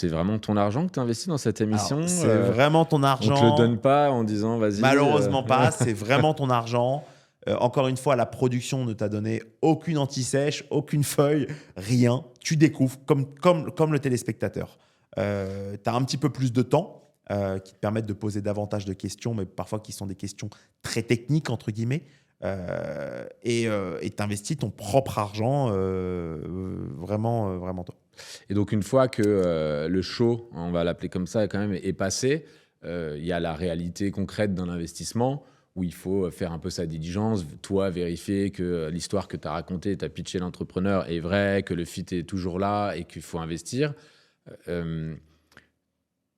C'est vraiment ton argent que tu investis dans cette Alors, émission? c'est vraiment ton On te le argent. donne pas en disant: «Vas-y», Malheureusement pas, c'est vraiment ton argent. Encore une fois, la production ne t'a donné aucune anti-sèche, aucune feuille, rien. Tu découvres comme le téléspectateur. Tu as un petit peu plus de temps qui te permettent de poser davantage de questions, mais parfois qui sont des questions très techniques, entre guillemets. Et tu investis ton propre argent vraiment toi. et donc une fois que, le show, on va l'appeler comme ça quand même, est passé, il y a la réalité concrète d'un investissement où il faut faire un peu sa diligence, toi vérifier que l'histoire que tu as racontée, tu as pitché l'entrepreneur est vraie, que le fit est toujours là et qu'il faut investir. Hem,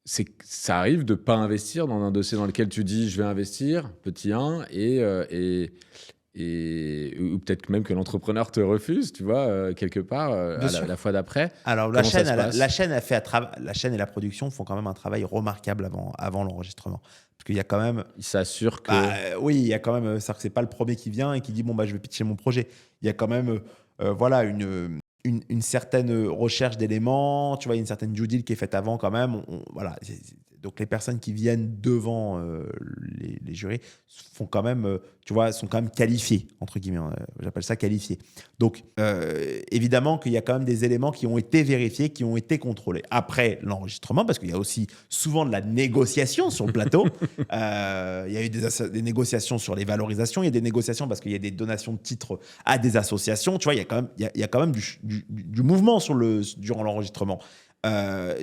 ça arrive de pas investir dans un dossier dans lequel tu dis: «Je vais investir», petit 1 et ou peut-être même que l'entrepreneur te refuse, tu vois, quelque part, Bien à la sûr. la fois d'après. Alors Comment ça se passe? la chaîne et la production font quand même un travail remarquable avant l'enregistrement. Parce qu'il y a quand même Il s'assure bah, que oui, il y a quand même, c'est-à-dire que c'est pas le premier qui vient et qui dit: «Bon, bah, je vais pitcher mon projet». Il y a quand même, voilà une certaine recherche d'éléments, tu vois? Il y a une certaine due deal qui est faite avant quand même. On voilà, donc les personnes qui viennent devant, les jurys font quand même, tu vois, sont quand même «qualifiées» entre guillemets, j'appelle ça «qualifiées». Donc évidemment qu'il y a quand même des éléments qui ont été vérifiés, qui ont été contrôlés. Après l'enregistrement, parce qu'il y a aussi souvent de la négociation sur le plateau. Il y a eu des négociations sur les valorisations, il y a des négociations parce qu'il y a des donations de titres à des associations. Tu vois, il y a quand même du mouvement durant l'enregistrement.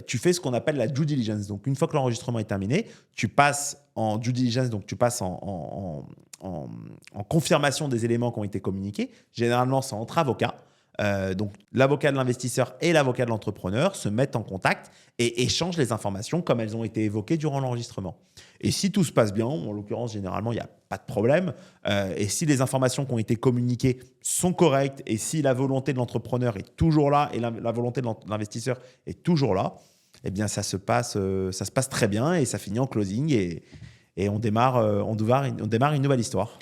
Tu fais ce qu'on appelle la due diligence. Donc, une fois que l'enregistrement est terminé, tu passes en due diligence, donc tu passes en confirmation des éléments qui ont été communiqués. Généralement, c'est entre avocats. Donc, l'avocat de l'investisseur et l'avocat de l'entrepreneur se mettent en contact et échangent les informations comme elles ont été évoquées durant l'enregistrement. Et si tout se passe bien, en l'occurrence, généralement, il n'y a pas de problème. Et si les informations qui ont été communiquées sont correctes et si la volonté de l'entrepreneur est toujours là et la volonté de l'investisseur est toujours là, eh bien, ça se passe très bien et ça finit en closing et on démarre une nouvelle histoire.